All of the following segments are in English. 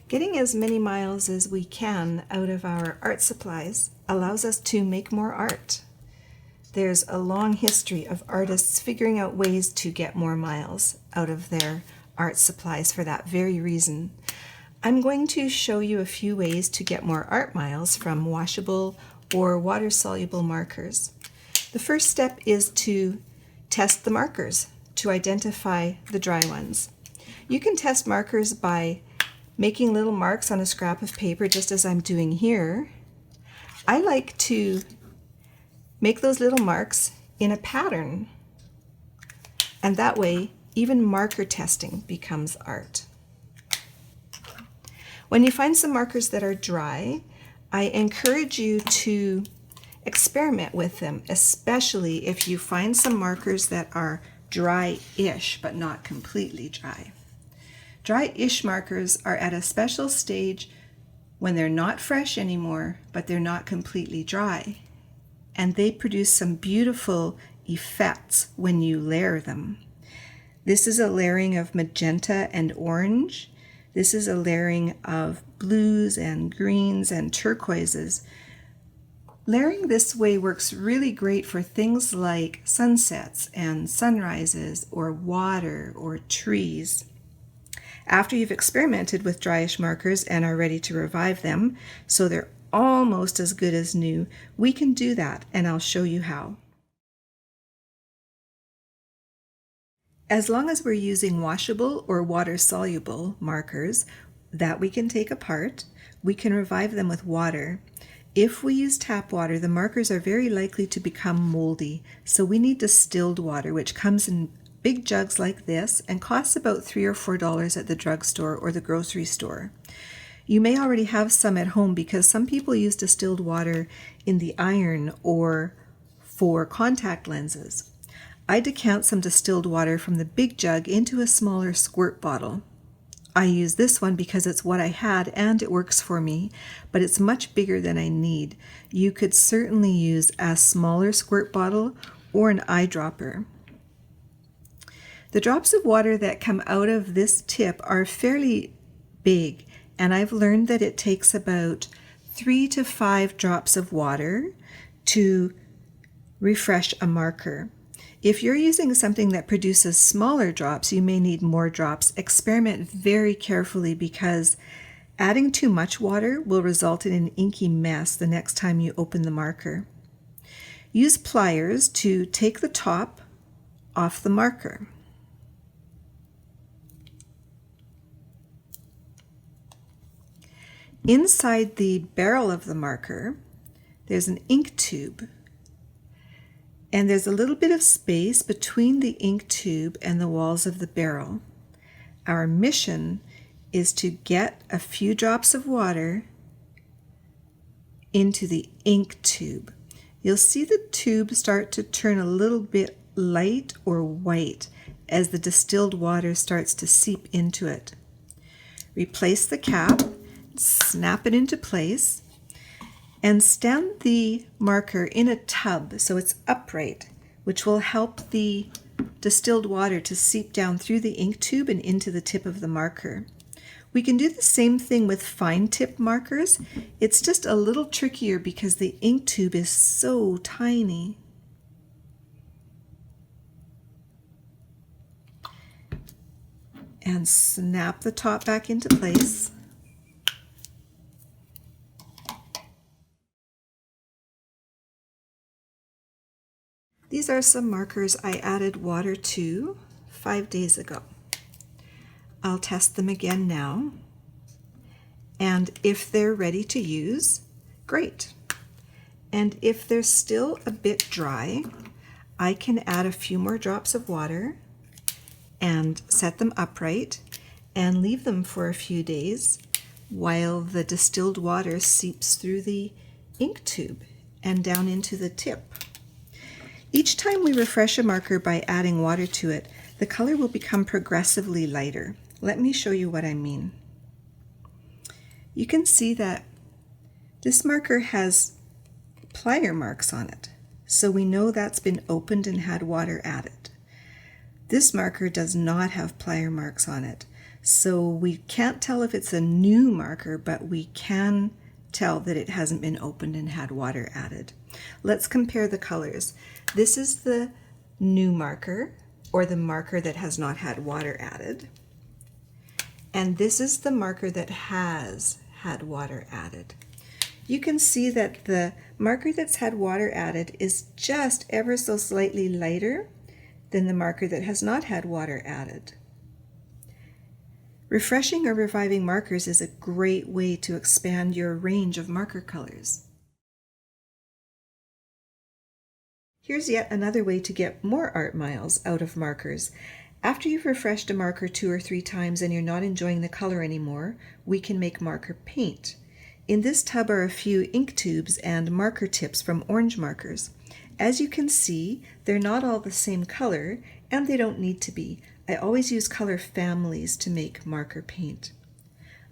Getting as many miles as we can out of our art supplies allows us to make more art. There's a long history of artists figuring out ways to get more miles out of their art supplies for that very reason. I'm going to show you a few ways to get more art miles from washable or water-soluble markers. The first step is to test the markers to identify the dry ones. You can test markers by making little marks on a scrap of paper, just as I'm doing here. I like to make those little marks in a pattern, and that way even marker testing becomes art. When you find some markers that are dry, I encourage you to experiment with them, especially if you find some markers that are dry-ish but not completely dry. Dry-ish markers are at a special stage when they're not fresh anymore, but they're not completely dry. And they produce some beautiful effects when you layer them. This is a layering of magenta and orange. This is a layering of blues and greens and turquoises. Layering this way works really great for things like sunsets and sunrises or water or trees. After you've experimented with dryish markers and are ready to revive them, so they're almost as good as new, we can do that, and I'll show you how. As long as we're using washable or water-soluble markers that we can take apart, we can revive them with water. If we use tap water, the markers are very likely to become moldy, so we need distilled water, which comes in big jugs like this and costs about $3 or $4 at the drugstore or the grocery store. You may already have some at home because some people use distilled water in the iron or for contact lenses. I decant some distilled water from the big jug into a smaller squirt bottle. I use this one because it's what I had and it works for me, but it's much bigger than I need. You could certainly use a smaller squirt bottle or an eyedropper. The drops of water that come out of this tip are fairly big, and I've learned that it takes about 3 to 5 drops of water to refresh a marker. If you're using something that produces smaller drops, you may need more drops. Experiment very carefully because adding too much water will result in an inky mess the next time you open the marker. Use pliers to take the top off the marker. Inside the barrel of the marker, there's an ink tube, and there's a little bit of space between the ink tube and the walls of the barrel. Our mission is to get a few drops of water into the ink tube. You'll see the tube start to turn a little bit light or white as the distilled water starts to seep into it. Replace the cap, snap it into place, and stand the marker in a tub so it's upright, which will help the distilled water to seep down through the ink tube and into the tip of the marker. We can do the same thing with fine tip markers. It's just a little trickier because the ink tube is so tiny. And snap the top back into place. These are some markers I added water to 5 days ago. I'll test them again now, and if they're ready to use, great. And if they're still a bit dry, I can add a few more drops of water and set them upright and leave them for a few days while the distilled water seeps through the ink tube and down into the tip. Each time we refresh a marker by adding water to it, the color will become progressively lighter. Let me show you what I mean. You can see that this marker has plier marks on it, so we know that's been opened and had water added. This marker does not have plier marks on it, So we can't tell if it's a new marker, but we can tell that it hasn't been opened and had water added. Let's compare the colors. This is the new marker, or the marker that has not had water added. And this is the marker that has had water added. You can see that the marker that's had water added is just ever so slightly lighter than the marker that has not had water added. Refreshing or reviving markers is a great way to expand your range of marker colors. Here's yet another way to get more art miles out of markers. After you've refreshed a marker 2 or 3 times and you're not enjoying the color anymore, we can make marker paint. In this tub are a few ink tubes and marker tips from orange markers. As you can see, they're not all the same color, and they don't need to be. I always use color families to make marker paint.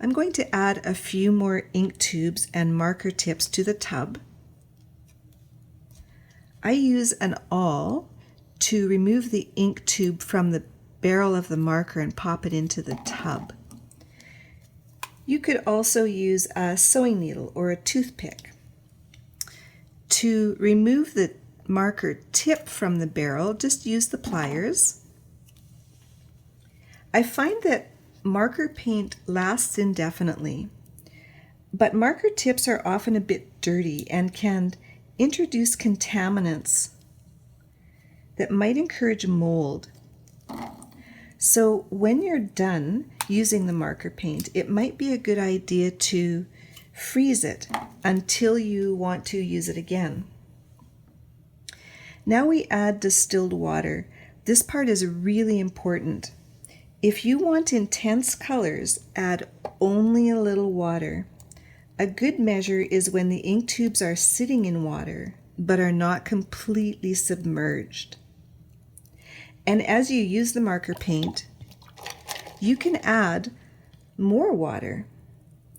I'm going to add a few more ink tubes and marker tips to the tub. I use an awl to remove the ink tube from the barrel of the marker and pop it into the tub. You could also use a sewing needle or a toothpick. To remove the marker tip from the barrel, just use the pliers. I find that marker paint lasts indefinitely, but marker tips are often a bit dirty and can introduce contaminants that might encourage mold. So when you're done using the marker paint, it might be a good idea to freeze it until you want to use it again. Now we add distilled water. This part is really important. If you want intense colors, add only a little water. A good measure is when the ink tubes are sitting in water but are not completely submerged. And as you use the marker paint, you can add more water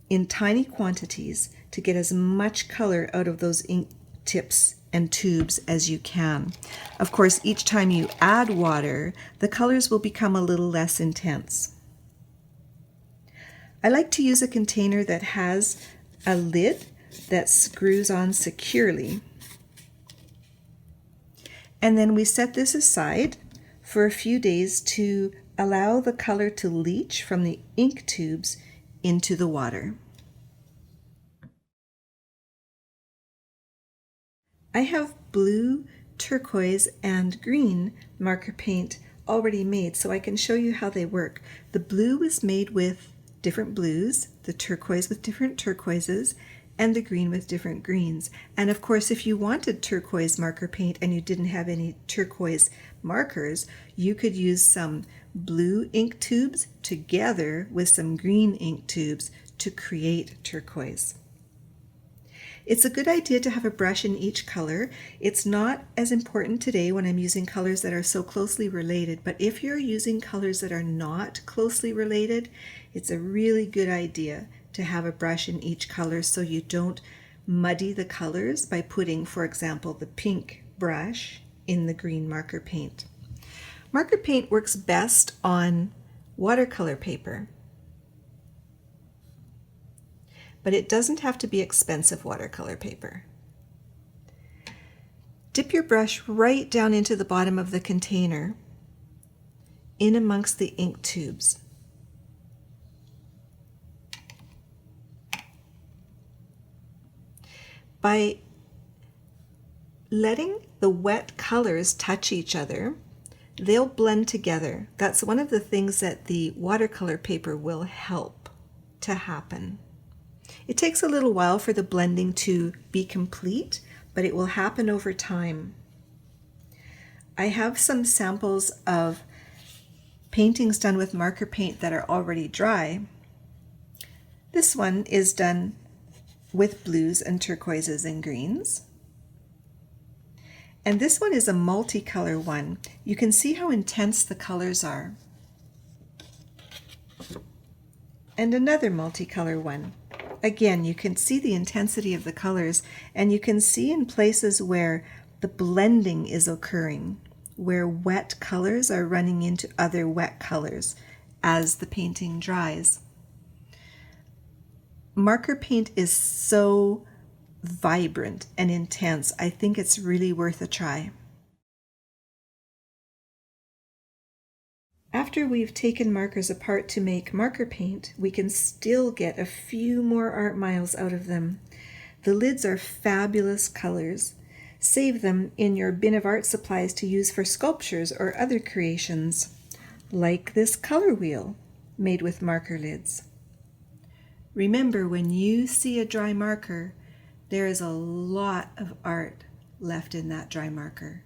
in tiny quantities to get as much color out of those ink tips and tubes as you can. Of course, each time you add water, the colors will become a little less intense. I like to use a container that has a lid that screws on securely. And then we set this aside for a few days to allow the color to leach from the ink tubes into the water. I have blue, turquoise, and green marker paint already made, so I can show you how they work. The blue is made with different blues, the turquoise with different turquoises, and the green with different greens. And of course, if you wanted turquoise marker paint and you didn't have any turquoise markers, you could use some blue ink tubes together with some green ink tubes to create turquoise. It's a good idea to have a brush in each color. It's not as important today when I'm using colors that are so closely related, but if you're using colors that are not closely related, it's a really good idea to have a brush in each color so you don't muddy the colors by putting, for example, the pink brush in the green marker paint. Marker paint works best on watercolor paper, but it doesn't have to be expensive watercolor paper. Dip your brush right down into the bottom of the container, in amongst the ink tubes. By letting the wet colors touch each other, they'll blend together. That's one of the things that the watercolor paper will help to happen. It takes a little while for the blending to be complete, but it will happen over time. I have some samples of paintings done with marker paint that are already dry. This one is done with blues and turquoises and greens. And this one is a multicolor one. You can see how intense the colors are. And another multicolor one. Again, you can see the intensity of the colors, and you can see in places where the blending is occurring, where wet colors are running into other wet colors as the painting dries. Marker paint is so vibrant and intense. I think it's really worth a try. After we've taken markers apart to make marker paint, we can still get a few more art miles out of them. The lids are fabulous colors. Save them in your bin of art supplies to use for sculptures or other creations, like this color wheel made with marker lids. Remember, when you see a dry marker, there is a lot of art left in that dry marker.